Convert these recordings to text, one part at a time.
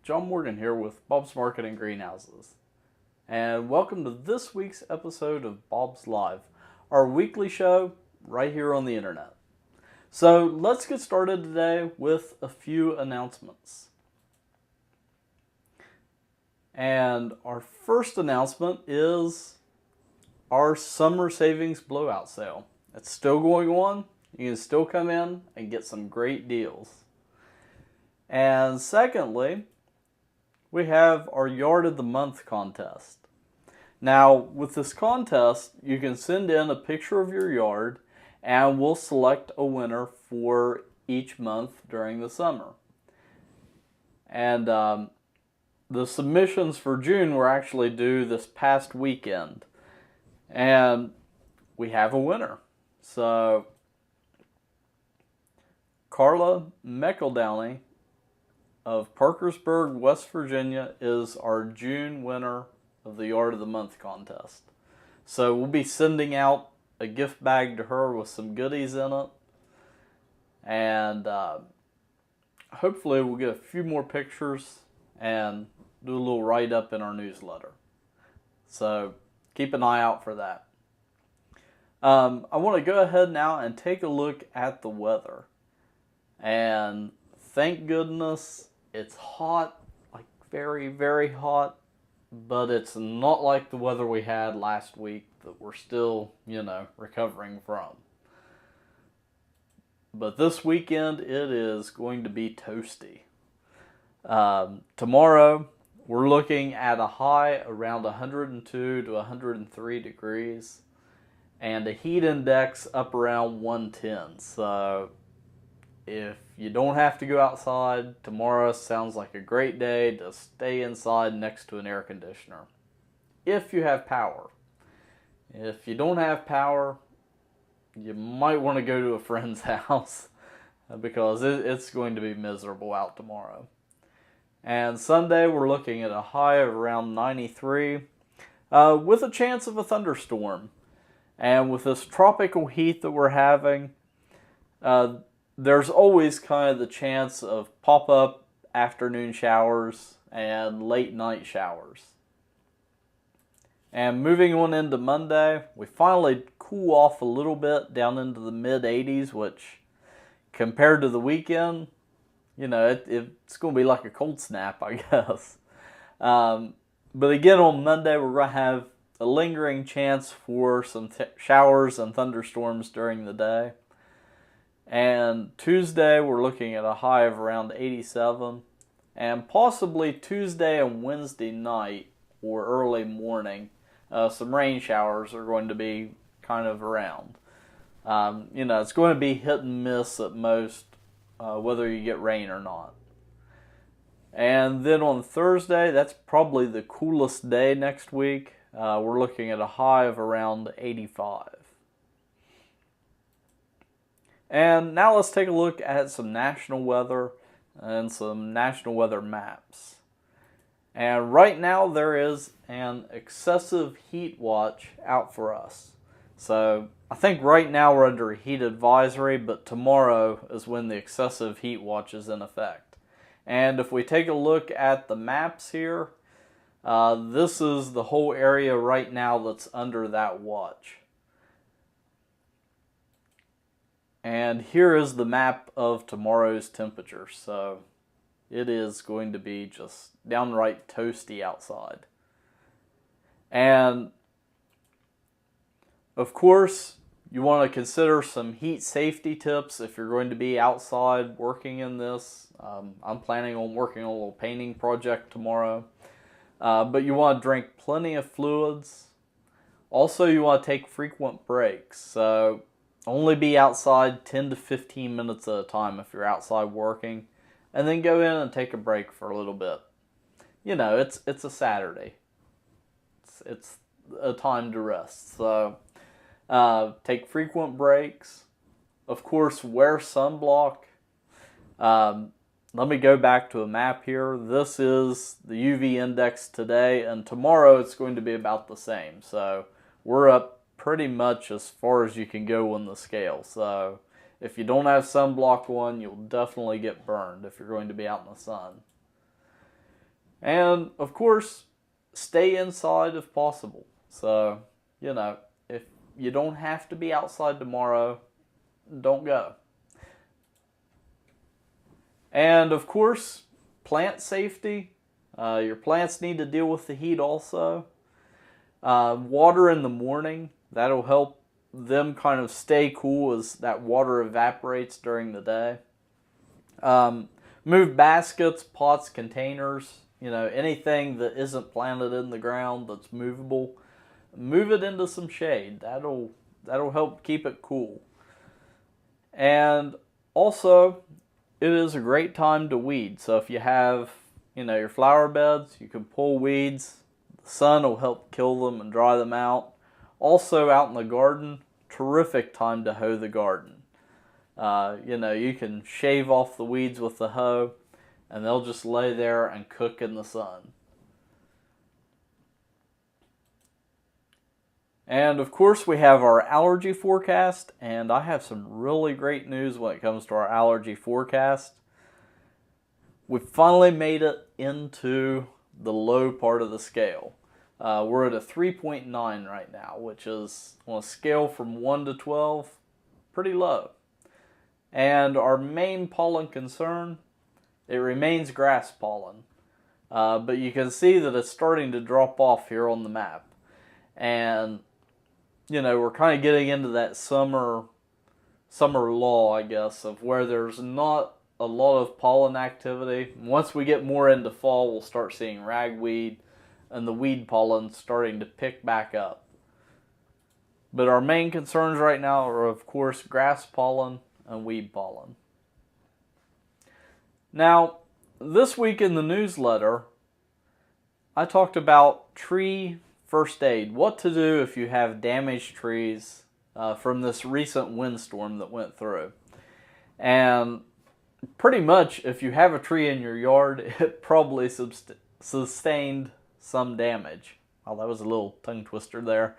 John Morgan here with Bob's Marketing Greenhouses. And welcome to this week's episode of Bob's Live, our weekly show right here on the internet. So let's get started today with a few announcements. And our first announcement is our summer savings blowout sale. It's still going on. You can still come in and get some great deals. And secondly, we have our Yard of the Month contest. Now, with this contest, you can send in a picture of your yard and we'll select a winner for each month during the summer. And the submissions for June were actually due this past weekend. And we have a winner. So, Carla McEldowney of Parkersburg, West Virginia is our June winner of the Yard of the Month contest. So we'll be sending out a gift bag to her with some goodies in it. And hopefully we'll get a few more pictures and do a little write-up in our newsletter. So keep an eye out for that. I want to go ahead now and take a look at the weather. And thank goodness it's hot, like very, very hot, but it's not like the weather we had last week that we're still, recovering from. But this weekend it is going to be toasty. Tomorrow we're looking at a high around 102 to 103 degrees and a heat index up around 110. So if you don't have to go outside, tomorrow sounds like a great day to stay inside next to an air conditioner. If you have power. If you don't have power, you might want to go to a friend's house because it's going to be miserable out tomorrow. And Sunday we're looking at a high of around 93 with a chance of a thunderstorm. And with this tropical heat that we're having, there's always kind of the chance of pop-up afternoon showers and late night showers. And moving on into Monday, we finally cool off a little bit down into the mid-80s, which compared to the weekend, it's going to be like a cold snap, I guess. But again, on Monday, we're going to have a lingering chance for some showers and thunderstorms during the day. And Tuesday, we're looking at a high of around 87. And possibly Tuesday and Wednesday night or early morning, some rain showers are going to be kind of around. It's going to be hit and miss at most, whether you get rain or not. And then on Thursday, that's probably the coolest day next week. We're looking at a high of around 85. And now let's take a look at some national weather and some national weather maps. And right now there is an excessive heat watch out for us. So I think right now we're under a heat advisory, but tomorrow is when the excessive heat watch is in effect. And if we take a look at the maps here, this is the whole area right now that's under that watch. And here is the map of tomorrow's temperature. So it is going to be just downright toasty outside. And of course, you want to consider some heat safety tips if you're going to be outside working in this. I'm planning on working on a little painting project tomorrow. But you want to drink plenty of fluids. Also, you want to take frequent breaks. So only be outside 10 to 15 minutes at a time if you're outside working. And then go in and take a break for a little bit. It's a Saturday. It's a time to rest. So take frequent breaks. Of course, wear sunblock. Let me go back to a map here. This is the UV index today, and tomorrow it's going to be about the same. So we're up pretty much as far as you can go on the scale. So if you don't have sunblock on, you'll definitely get burned if you're going to be out in the sun. And of course, stay inside if possible. So, if you don't have to be outside tomorrow, don't go. And of course, plant safety. Your plants need to deal with the heat also. Water in the morning, that'll help them kind of stay cool as that water evaporates during the day. Move baskets, pots, containers, anything that isn't planted in the ground that's movable. Move it into some shade. That'll help keep it cool. And also, it is a great time to weed. So if you have, your flower beds, you can pull weeds. The sun will help kill them and dry them out. Also out in the garden, terrific time to hoe the garden. You can shave off the weeds with the hoe, and they'll just lay there and cook in the sun. And of course, we have our allergy forecast, and I have some really great news when it comes to our allergy forecast. We finally made it into the low part of the scale. We're at a 3.9 right now, which is on a scale from 1 to 12, pretty low. And our main pollen concern, it remains grass pollen. But you can see that it's starting to drop off here on the map. And, we're kind of getting into that summer lull, I guess, of where there's not a lot of pollen activity. Once we get more into fall, we'll start seeing ragweed and the weed pollen starting to pick back up. But our main concerns right now are, of course, grass pollen and weed pollen. Now, this week in the newsletter, I talked about tree first aid. What to do if you have damaged trees from this recent windstorm that went through. And pretty much, if you have a tree in your yard, it probably sustained some damage. Oh, that was a little tongue twister there.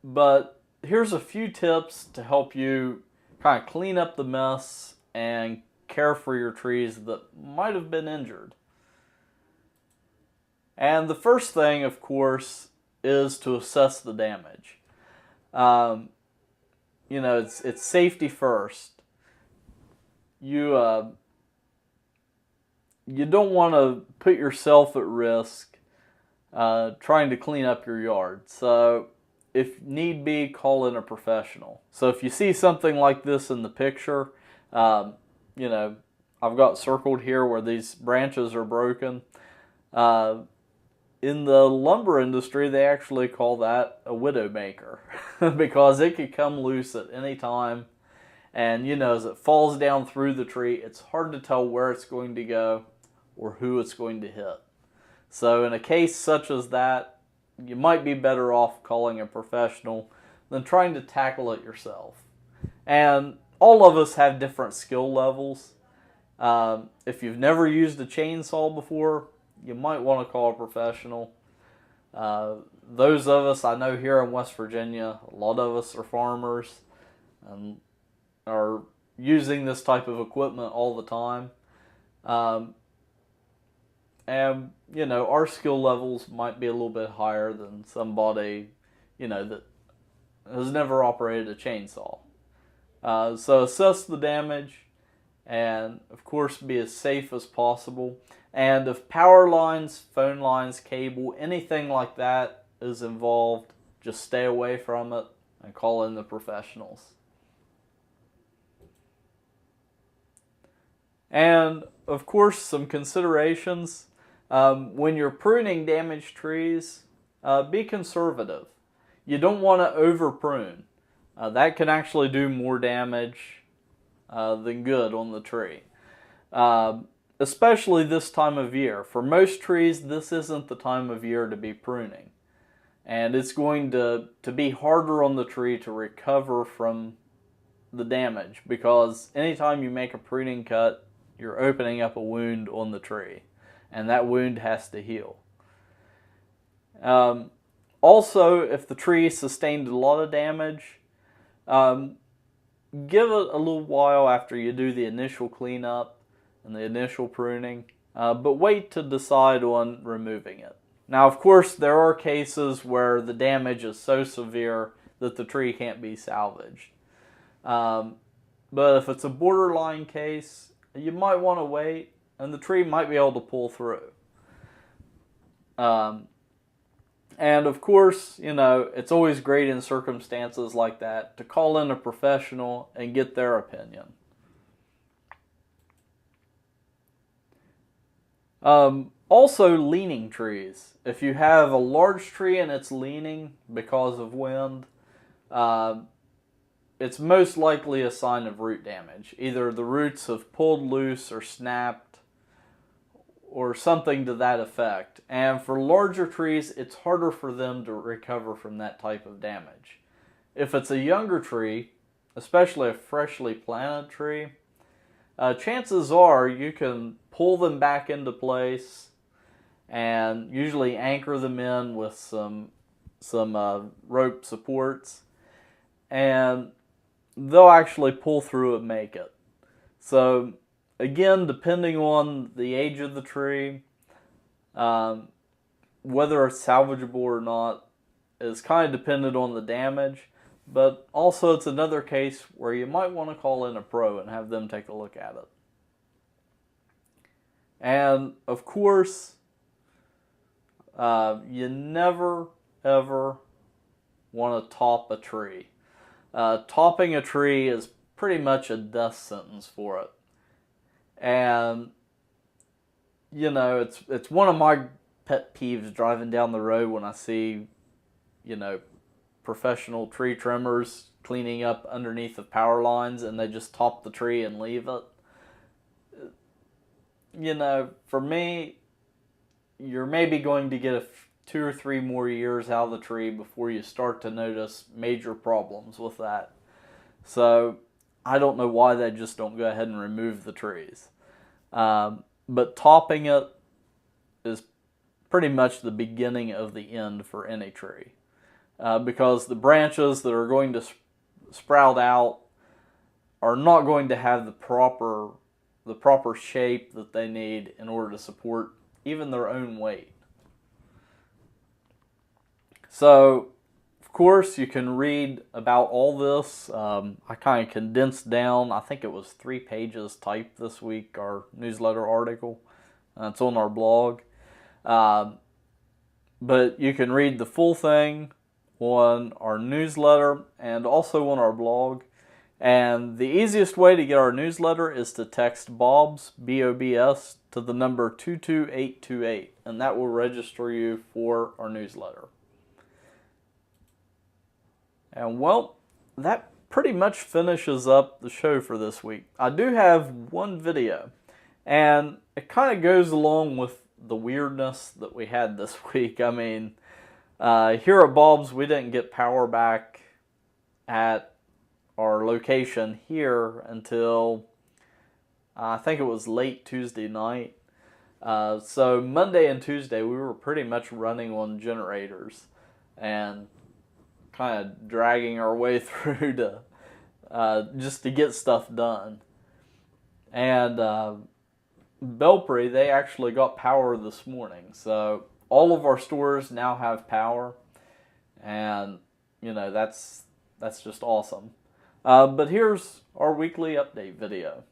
But here's a few tips to help you kind of clean up the mess and care for your trees that might have been injured. And the first thing, of course, is to assess the damage. It's safety first. You don't want to put yourself at risk trying to clean up your yard. So if need be, call in a professional. So if you see something like this in the picture, I've got circled here where these branches are broken. In the lumber industry, they actually call that a widowmaker because it could come loose at any time. And, as it falls down through the tree, it's hard to tell where it's going to go or who it's going to hit. So in a case such as that, you might be better off calling a professional than trying to tackle it yourself. And all of us have different skill levels. If you've never used a chainsaw before, you might want to call a professional. Those of us I know here in West Virginia, a lot of us are farmers and are using this type of equipment all the time. And, our skill levels might be a little bit higher than somebody, that has never operated a chainsaw. So assess the damage and, of course, be as safe as possible. And if power lines, phone lines, cable, anything like that is involved, just stay away from it and call in the professionals. And, of course, some considerations. When you're pruning damaged trees, be conservative. You don't want to over prune. That can actually do more damage than good on the tree. Especially this time of year. For most trees, this isn't the time of year to be pruning. And it's going to be harder on the tree to recover from the damage because anytime you make a pruning cut, you're opening up a wound on the tree. And that wound has to heal. Also, if the tree sustained a lot of damage, give it a little while after you do the initial cleanup and the initial pruning but wait to decide on removing it. Now, of course, there are cases where the damage is so severe that the tree can't be salvaged. But if it's a borderline case, you might want to wait, and the tree might be able to pull through. And of course, it's always great in circumstances like that to call in a professional and get their opinion. Also, leaning trees. If you have a large tree and it's leaning because of wind, it's most likely a sign of root damage. Either the roots have pulled loose or snapped or something to that effect. And for larger trees, it's harder for them to recover from that type of damage. If it's a younger tree, especially a freshly planted tree, chances are you can pull them back into place and usually anchor them in with some rope supports, and they'll actually pull through and make it. So again, depending on the age of the tree, whether it's salvageable or not is kind of dependent on the damage, but also it's another case where you might want to call in a pro and have them take a look at it. And of course, you never ever want to top a tree. Topping a tree is pretty much a death sentence for it. And, it's one of my pet peeves driving down the road when I see, professional tree trimmers cleaning up underneath the power lines and they just top the tree and leave it. For me, you're maybe going to get 2 or 3 more years out of the tree before you start to notice major problems with that. So I don't know why they just don't go ahead and remove the trees. But topping it is pretty much the beginning of the end for any tree. Because the branches that are going to sprout out are not going to have the proper shape that they need in order to support even their own weight. So, of course, you can read about all this. I kind of condensed down, I think it was 3 pages typed this week, our newsletter article. It's on our blog. But you can read the full thing on our newsletter and also on our blog. And the easiest way to get our newsletter is to text BOBS, B-O-B-S, to the number 22828, and that will register you for our newsletter. And well, that pretty much finishes up the show for this week. I do have one video, and it kind of goes along with the weirdness that we had this week. I mean, here at Bob's, we didn't get power back at our location here until I think it was late Tuesday night. So Monday and Tuesday we were pretty much running on generators and kind of dragging our way through to just to get stuff done. And Belpre, they actually got power this morning. So all of our stores now have power, and that's just awesome. But here's our weekly update video.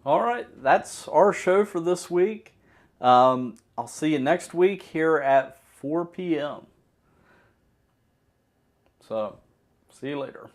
All right, that's our show for this week. I'll see you next week here at 4 p.m. So, see you later.